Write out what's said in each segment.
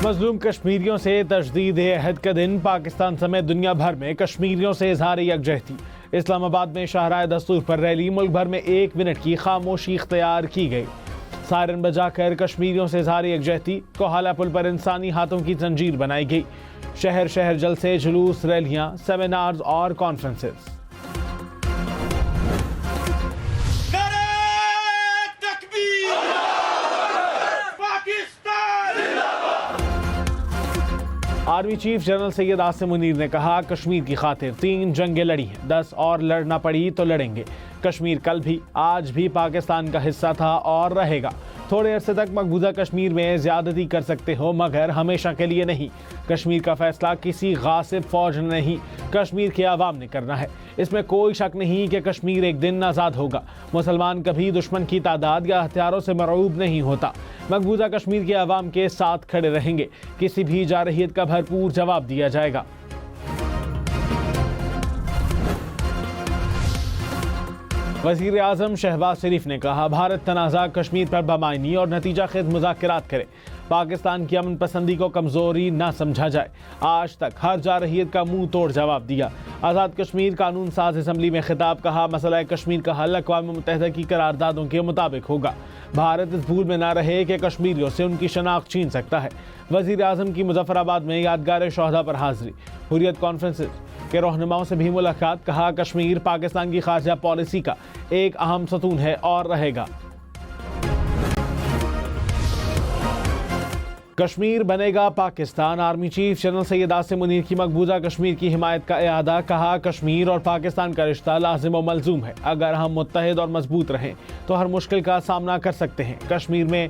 مظلوم کشمیریوں سے تجدید عہد کا دن، پاکستان سمیت دنیا بھر میں کشمیریوں سے اظہار یکجہتی۔ اسلام آباد میں شاہراہ دستور پر ریلی، ملک بھر میں 1 منٹ کی خاموشی اختیار کی گئی۔ سائرن بجا کر کشمیریوں سے اظہار یکجہتی، کوہالہ پل پر انسانی ہاتھوں کی زنجیر بنائی گئی۔ شہر شہر جلسے، جلوس، ریلیاں، سیمینارز اور conferences. Army chief general Syed Asim Munir نے کہا، کشمیر کی خاطر 3 جنگیں لڑی ہیں، 10 اور لڑنا پڑی تو لڑیں گے۔ کشمیر کل بھی آج بھی پاکستان کا حصہ تھا اور رہے گا۔ تھوڑے عرصے تک مقبوضہ کشمیر میں زیادتی کر سکتے ہو، مگر ہمیشہ کے لیے نہیں۔ کشمیر کا فیصلہ کسی غاصب فوج نے نہیں، کشمیر کے عوام نے کرنا ہے۔ اس میں کوئی شک نہیں کہ کشمیر ایک دن آزاد ہوگا۔ مسلمان کبھی دشمن کی تعداد یا ہتھیاروں سے مرعوب نہیں ہوتا۔ مقبوضہ کشمیر کے عوام کے ساتھ کھڑے رہیں گے۔ کسی بھی جارحیت کا بھرپور جواب دیا جائے گا۔ وزیر اعظم شہباز شریف نے کہا، بھارت تنازع کشمیر پر بامعنی اور نتیجہ خیز مذاکرات کرے۔ پاکستان کی امن پسندی کو کمزوری نہ سمجھا جائے۔ آج تک ہر جارحیت کا منہ توڑ جواب دیا۔ آزاد کشمیر قانون ساز اسمبلی میں خطاب، کہا مسئلہ کشمیر کا حل اقوام متحدہ کی قراردادوں کے مطابق ہوگا۔ بھارت اس بھول میں نہ رہے کہ کشمیریوں سے ان کی شناخت چھین سکتا ہے۔ وزیر اعظم کی مظفر آباد میں یادگار شہداء پر حاضری، حریت کانفرنس کے رہنماؤں سے بھی ملاقات، کہا کشمیر پاکستان کی خارجہ پالیسی کا ایک اہم ستون ہے اور رہے گا۔ کشمیر بنے گا Pakistan, army chief general Syed Asim Munir کی مقبوضہ کشمیر کی حمایت کا اعادہ، کہا کشمیر اور پاکستان کا رشتہ لازم و ملزوم ہے۔ اگر ہم متحد اور مضبوط رہیں تو ہر مشکل کا سامنا کر سکتے ہیں۔ کشمیر میں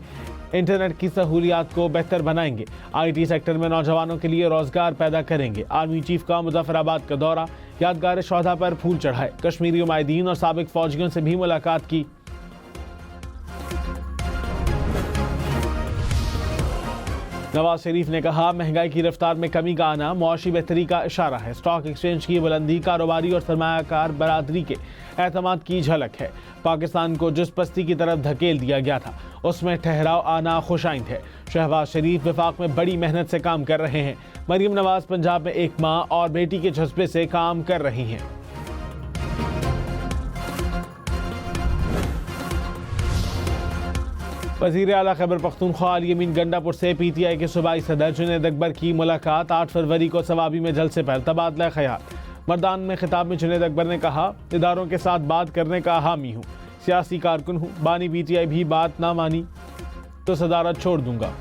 انٹرنیٹ کی سہولیات کو بہتر بنائیں گے، آئی ٹی سیکٹر میں نوجوانوں کے لیے روزگار پیدا کریں گے۔ آرمی چیف کا مظفر آباد کا دورہ، یادگار شہداء پر پھول چڑھائے، کشمیری مائدین اور سابق فوجیوں سے بھی ملاقات کی۔ نواز شریف نے کہا، مہنگائی کی رفتار میں کمی کا آنا معاشی بہتری کا اشارہ ہے۔ اسٹاک ایکسچینج کی بلندی کاروباری اور سرمایہ کار برادری کے اعتماد کی جھلک ہے۔ پاکستان کو جس پستی کی طرف دھکیل دیا گیا تھا، اس میں ٹھہراؤ آنا خوش آئند ہے۔ شہباز شریف وفاق میں بڑی محنت سے کام کر رہے ہیں۔ مریم نواز پنجاب میں ایک ماں اور بیٹی کے جذبے سے کام کر رہی ہیں۔ وزیر اعلیٰ خیبر پختونخوا علی امین گنڈا پور سے پی ٹی آئی کے صوبائی صدر جنید اکبر کی ملاقات، 8 فروری کو ثوابی میں جلسے پر تبادلہ خیال۔ مردان میں خطاب میں جنید اکبر نے کہا، اداروں کے ساتھ بات کرنے کا حامی ہوں، سیاسی کارکن ہوں، بانی پی ٹی آئی بھی بات نہ مانی تو صدارت چھوڑ دوں گا۔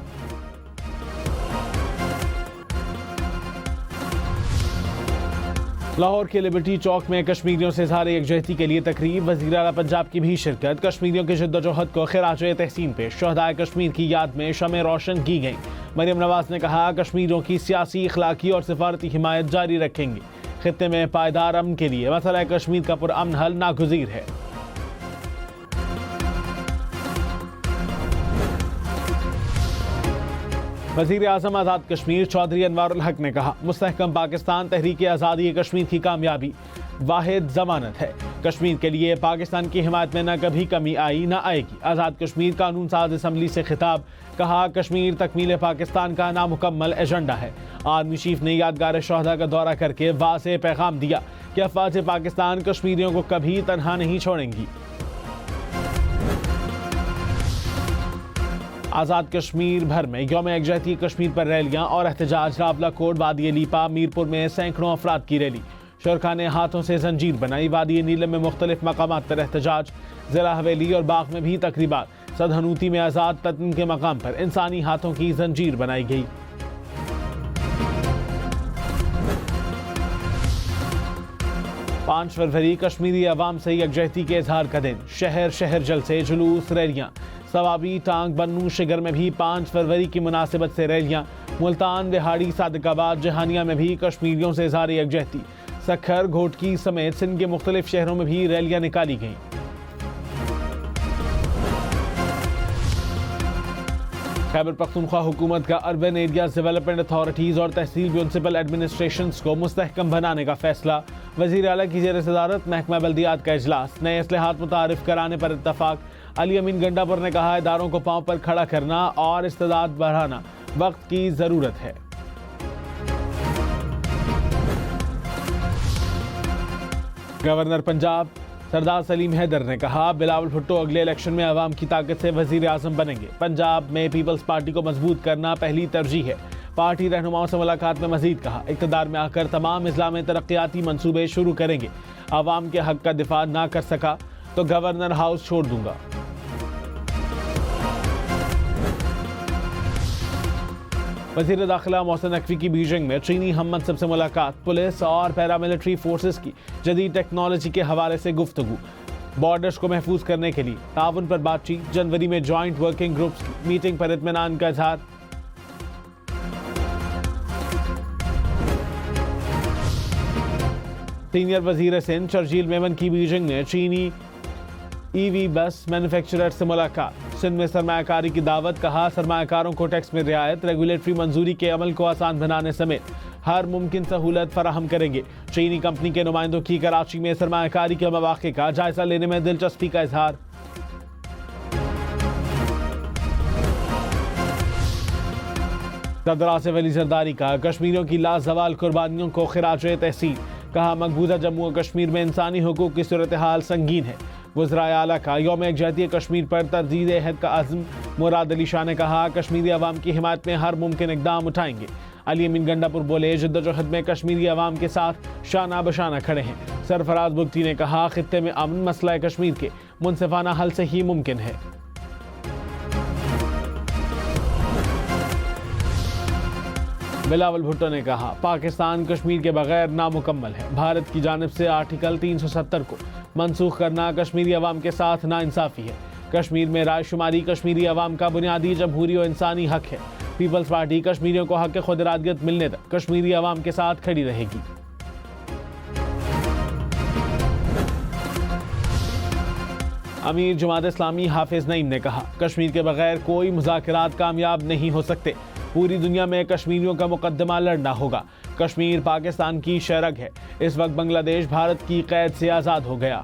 لاہور کے لبرٹی چوک میں کشمیریوں سے اظہار یکجہتی کے لیے تقریب، وزیر اعلیٰ پنجاب کی بھی شرکت۔ کشمیریوں کی جدوجہد کو خراج تحسین پیش، شہدائے کشمیر کی یاد میں شمع روشن کی گئیں۔ مریم نواز نے کہا، کشمیریوں کی سیاسی، اخلاقی اور سفارتی حمایت جاری رکھیں گے۔ خطے میں پائیدار امن کے لیے مسئلہ کشمیر کا پرامن حل ناگزیر ہے۔ وزیر اعظم آزاد کشمیر چودھری انوار الحق نے کہا، مستحکم پاکستان تحریک آزادی کشمیر کی کامیابی واحد ضمانت ہے۔ کشمیر کے لیے پاکستان کی حمایت میں نہ کبھی کمی آئی نہ آئے گی۔ آزاد کشمیر قانون ساز اسمبلی سے خطاب، کہا کشمیر تکمیل پاکستان کا نامکمل ایجنڈا ہے۔ آرمی چیف نے یادگار شہداء کا دورہ کر کے واضح پیغام دیا کہ افواج پاکستان کشمیریوں کو کبھی تنہا نہیں چھوڑیں گی۔ آزاد کشمیر بھر میں یوم یکجہتی کشمیر پر ریلیاں اور احتجاج، راولا کوٹ، وادی لیپا، میرپور میں سینکڑوں افراد کی ریلی، شرکاء نے ہاتھوں سے زنجیر بنائی۔ وادی نیلم میں مختلف مقامات پر احتجاج، ضلع حویلی اور باغ میں بھی تقریبات، سدھنوتی میں آزاد تدن کے مقام پر انسانی ہاتھوں کی زنجیر بنائی گئی۔ 5 فروری کشمیری عوام سے یکجہتی کے اظہار کا دن، شہر شہر جلسے، جلوس، ریلیاں۔ ثوابی، ٹانگ بنو، شگر میں بھی 5 فروری کی مناسبت سے ریلیاں۔ ملتان، دہاڑی، صادق آباد، جہانیہ میں بھی کشمیریوں سے اظہار یکجہتی۔ سکھر، گھوٹکی سمیت سندھ کے مختلف شہروں میں بھی ریلیاں نکالی گئیں۔ خیبر پختونخوا حکومت کا اربن ایریاز ڈیولپمنٹ اتھارٹیز اور تحصیل میونسپل ایڈمنسٹریشنز کو مستحکم بنانے کا فیصلہ، وزیر اعلیٰ کی زیر صدارت محکمہ بلدیات کا اجلاس، نئے اصلاحات متعارف کرانے پر اتفاق۔ علی امین گنڈا پور نے کہا، اداروں کو پاؤں پر کھڑا کرنا اور استعداد بڑھانا وقت کی ضرورت ہے۔ گورنر پنجاب سردار سلیم حیدر نے کہا بلاول بھٹو اگلے الیکشن میں عوام کی طاقت سے وزیر اعظم بنیں گے۔ پنجاب میں پیپلز پارٹی کو مضبوط کرنا پہلی ترجیح ہے۔ پارٹی رہنماؤں سے ملاقات میں مزید کہا اقتدار میں آ کر تمام اضلاع میں ترقیاتی منصوبے شروع کریں گے۔ عوام کے حق کا دفاع نہ کر سکا تو گورنر ہاؤس چھوڑ دوں گا۔ وزیر داخلہ محسن نقوی کی بیجنگ میں چینی ہم منصب سے ملاقات، پولیس اور پیراملٹری فورسز کی جدید ٹیکنالوجی کے حوالے سے گفتگو، بارڈرز کو محفوظ کرنے کے لیے تعاون پر بات چیت، جنوری میں جوائنٹ ورکنگ گروپس کی میٹنگ پر اطمینان کا اظہار۔ سینئر وزیر سندھ شرجیل میمن کی بیجنگ میں چینی ای وی بس مینوفیکچرر سے ملاقات، سندھ میں سرمایہ کاری کی دعوت، کہا سرمایہ کاروں کو ٹیکس میں رعایت، ریگولیٹری منظوری کے عمل کو آسان بنانے سمیت ہر ممکن سہولت فراہم کریں گے۔ چینی کمپنی کے نمائندوں کی کراچی میں سرمایہ کاری کے مواقع کا جائزہ لینے میں دلچسپی کا اظہار۔ صدر آصف علی زرداری کا کشمیریوں کی لازوال قربانیوں کو خراج تحسین، کہا مقبوضہ جموں و کشمیر میں انسانی حقوق کی صورتحال سنگین ہے۔ وزرائے اعلیٰ کا یوم یکجہتی کشمیر پر تجدید عہد کا عزم، مراد علی شاہ نے کہا کشمیری عوام کی حمایت میں ہر ممکن اقدام اٹھائیں گے۔ علی امین گنڈا پور بولے جدوجہد میں کشمیری عوام کے ساتھ شانہ بشانہ کھڑے ہیں۔ سرفراز بگٹی نے کہا خطے میں امن مسئلہ کشمیر کے منصفانہ حل سے ہی ممکن ہے۔ بلاول بھٹو نے کہا پاکستان کشمیر کے بغیر نامکمل ہے، بھارت کی جانب سے آرٹیکل 370 کو منسوخ کرنا کشمیری عوام کے ساتھ ناانصافی ہے۔ کشمیر میں رائے شماری کشمیری عوام کا بنیادی جمہوری و انسانی حق ہے۔ پیپلز پارٹی کشمیریوں کو حق خود ارادیت ملنے تک کشمیری عوام کے ساتھ کھڑی رہے گی۔ امیر جماعت اسلامی حافظ نعیم نے کہا کشمیر کے بغیر کوئی مذاکرات کامیاب نہیں ہو سکتے، پوری دنیا میں کشمیریوں کا مقدمہ لڑنا ہوگا۔ کشمیر پاکستان کی شرگ ہے، اس وقت بنگلہ دیش بھارت کی قید سے آزاد ہو گیا۔